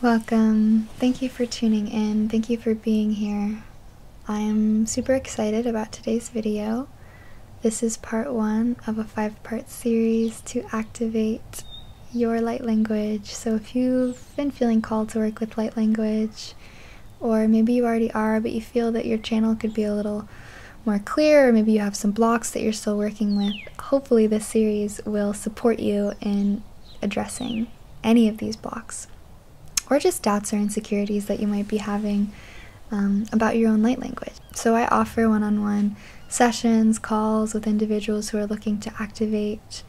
Welcome. Thank you for tuning in. Thank you for being here. I am super excited about today's video. This is part 1 of a 5-part series to activate your light language. So if you've been feeling called to work with light language, or maybe you already are, but you feel that your channel could be a little more clear, or maybe you have some blocks that you're still working with, hopefully this series will support you in addressing any of these blocks, or just doubts or insecurities that you might be having about your own light language. So I offer one-on-one sessions, calls with individuals who are looking to activate,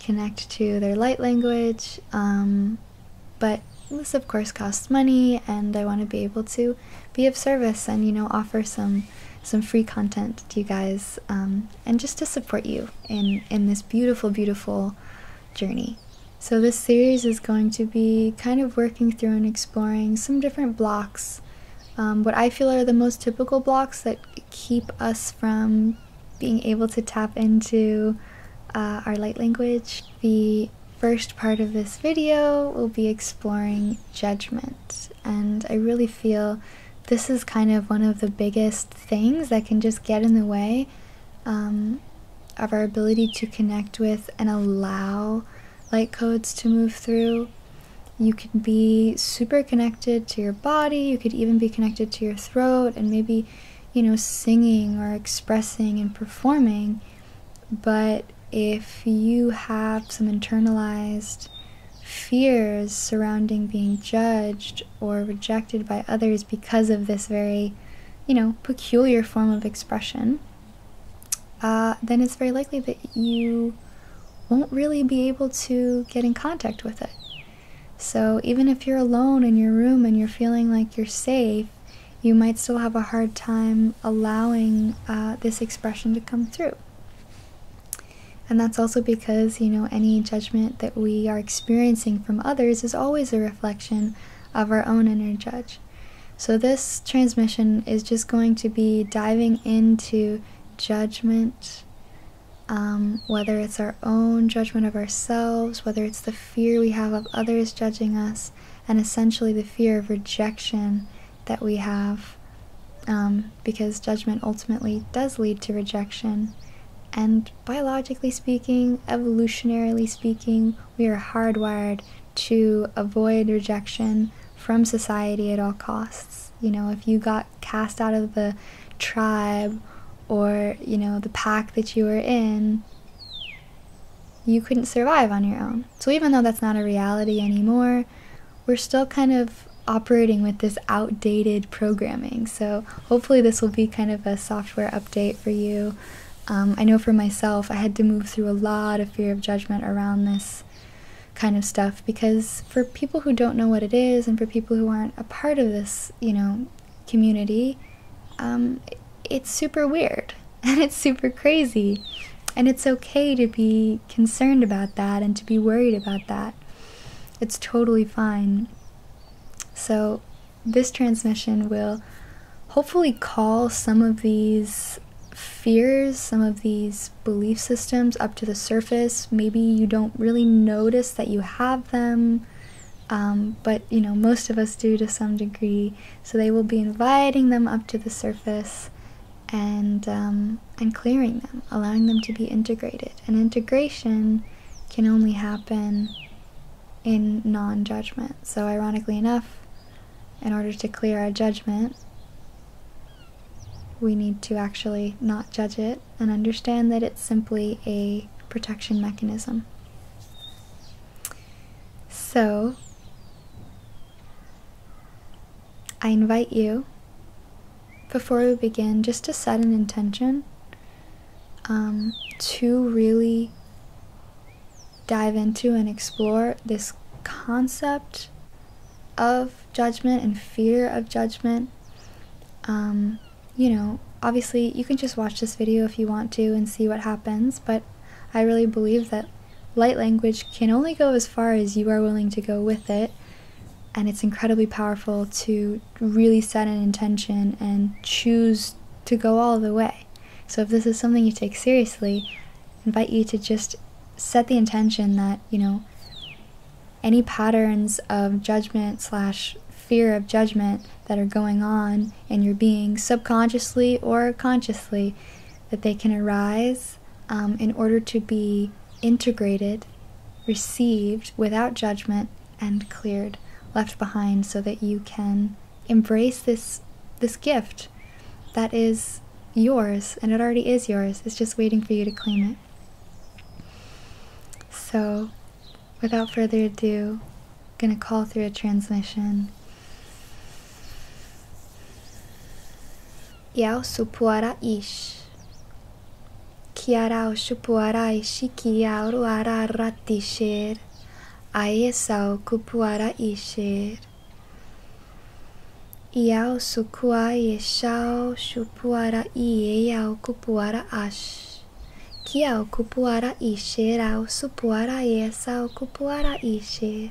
connect to their light language, but this of course costs money, and I want to be able to be of service and, offer some free content to you guys, and just to support you in this beautiful, beautiful journey. So this series is going to be kind of working through and exploring some different blocks, what I feel are the most typical blocks that keep us from being able to tap into our light language. The first part of this video will be exploring judgment, and I really feel this is kind of one of the biggest things that can just get in the way of our ability to connect with and allow light codes to move through. You can be super connected to your body, you could even be connected to your throat and maybe, singing or expressing and performing, but if you have some internalized fears surrounding being judged or rejected by others because of this very, peculiar form of expression, then it's very likely that you won't really be able to get in contact with it. So even if you're alone in your room and you're feeling like you're safe, you might still have a hard time allowing this expression to come through. And that's also because, any judgment that we are experiencing from others is always a reflection of our own inner judge. So this transmission is just going to be diving into judgment, whether it's our own judgment of ourselves, whether it's the fear we have of others judging us, and essentially the fear of rejection that we have, because judgment ultimately does lead to rejection. And biologically speaking, evolutionarily speaking, we are hardwired to avoid rejection from society at all costs. If you got cast out of the tribe or, the pack that you were in, you couldn't survive on your own. So even though that's not a reality anymore, we're still kind of operating with this outdated programming. So hopefully this will be kind of a software update for you. I know for myself, I had to move through a lot of fear of judgment around this kind of stuff, because for people who don't know what it is, and for people who aren't a part of this, community, it's super weird, and it's super crazy, and it's okay to be concerned about that and to be worried about that. It's totally fine. So this transmission will hopefully call some of these fears, some of these belief systems up to the surface. Maybe you don't really notice that you have them, but most of us do to some degree. So they will be inviting them up to the surface and clearing them, allowing them to be integrated. And integration can only happen in non-judgment. So ironically enough, in order to clear our judgment, we need to actually not judge it and understand that it's simply a protection mechanism. So I invite you, before we begin, just to set an intention to really dive into and explore this concept of judgment and fear of judgment. Obviously you can just watch this video if you want to and see what happens, but I really believe that light language can only go as far as you are willing to go with it, and it's incredibly powerful to really set an intention and choose to go all the way. So if this is something you take seriously, I invite you to just set the intention that, any patterns of judgment slash fear of judgment that are going on in your being, subconsciously or consciously, that they can arise in order to be integrated, received without judgment, and cleared, left behind, so that you can embrace this gift that is yours, and it already is yours. It's just waiting for you to claim it. So, without further ado, I'm gonna call through a transmission. Yao supuara ish. Kiarao supuara ishi kiaru ara ratisher. Ayesao kupuara isher. Iao sukua yeshao supuara ieyao kupuara ash. Kiao kupuara isher ao supuara yesao kupuara isher.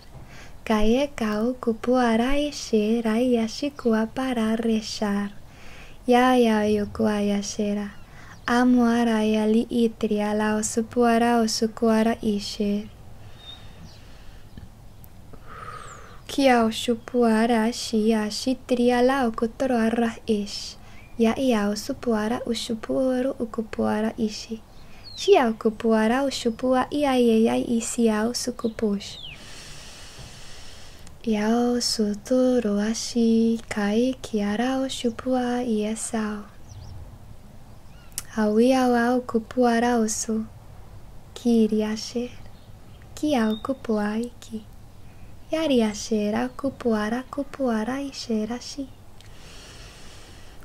Kaye kao kupuara isher ayashikua para reshar. Ya yokua yashera. Amuara yali itria lao supuara o sukuara isher. Kiao supuara shia shitria lao kutoro arra ish. Ya iao supuara usupuoro ukupuara ishi. Shia ukupuara usupua iaia isiao sukupush. Yao sutoro ashi kai kiarao supua iesao. Hawiao au kupuara osu. Kiriasher. Kiao kupua iki. Yariashera kupuara isherashi.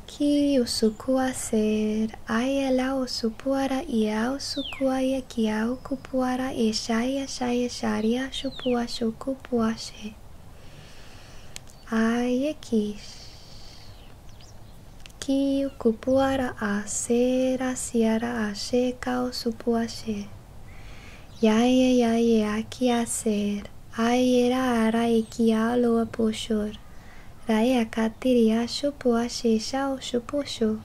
Ki usukua ser. Ayelao supuara iao sukua ye kiao kupuara eshaya shaya sharia supua shukupua she. Ayekish. Ki kupuara asera siara ashe kao supuashe. Yaye aki aser. Ayera ara ikia loa poshor. Raya katiria supuashe shao supusho.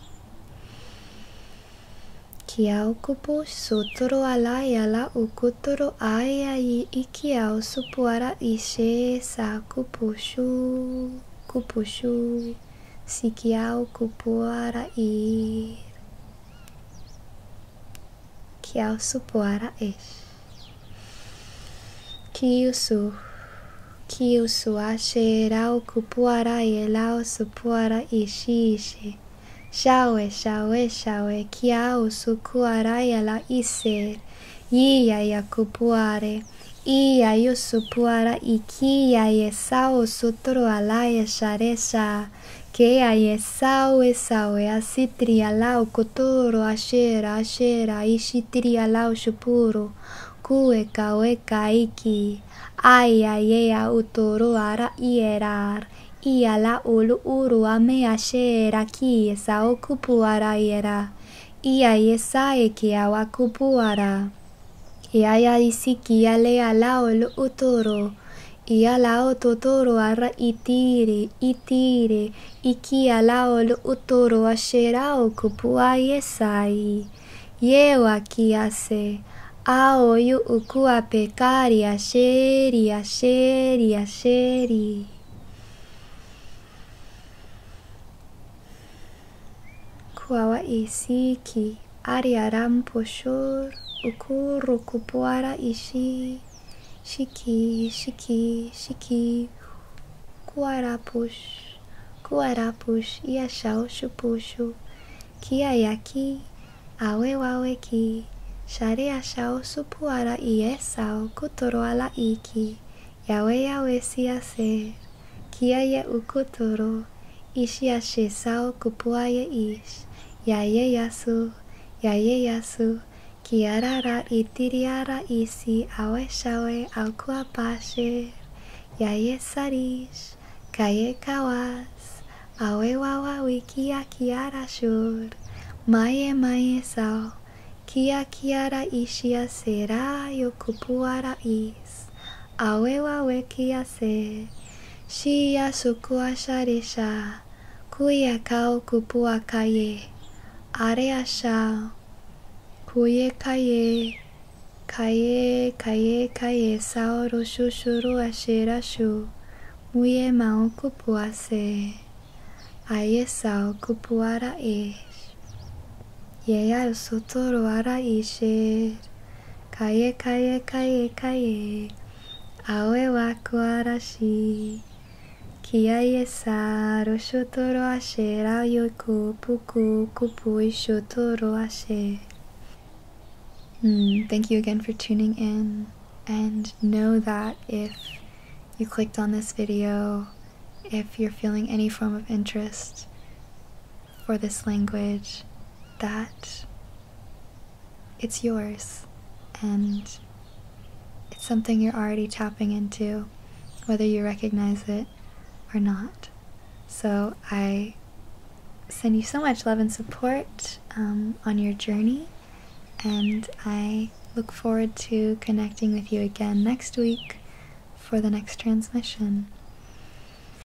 Kiao kupush sutoro ala ukutoro aya ikiao supuara ishe sa kupushu. Sikiao kupuara ir. Kiao supuara ish. Kiusu asherao kupuara yelao supuara ishiishe. Shawe kiao sukuara yela iser. Iya ya kupuare. Iya yusupuara ikia yesao sutro alaya sharesha. Kea esau asitria lao kotoro ashera ishitria lao shupuro. Kueka iki. Aya utoro ara ierar. Ia la ulu uru ame ashera ki esao kupuara iera. Ia yesae kia wakupuara. Ia isiki alea lao lu utoro. Ia lao totoro ara itire. Iki alao lu utoro asherao kupua yesai. Yewa kiase. Ao yu ukua pekari asheri. Kuawa isiki. Ariaram poshor. Ukuru kupuara ishi. Shiki. Kuarapush. Iashao shupushu. Kiayaki. Awewaweki. Sharea shao supuara iesao kutoro ala iki. Yawe siaser. Kiaye ukutoro. Ishiashe sao kupuaye ish. Yaye yasu. Kiarara itiriara isi awe shawe au kuapashe. Yaye sarish. Kaye kawas. Awe wawa wikia kiara shur. Maye sao. Kia kiara ishia sera yokupuara is. Awewa wekia se. Shia sukua sharisha. Kuya kao kupua kaye. Area shao. Kuye kaye. Kaye kaye kaye saoro shushuru ashirashu. Muye mao kupuase. Aye sao kupuara ish. Yea sotoro ara ishe. Kaye kaye kaye kaye. Awe waku arashi. Kiaye saro shotoro ashe. Rayo kupuku kupui shotoro ashe. Thank you again for tuning in, and know that if you clicked on this video, if you're feeling any form of interest for this language, that it's yours and it's something you're already tapping into, whether you recognize it or not. So I send you so much love and support on your journey, and I look forward to connecting with you again next week for the next transmission.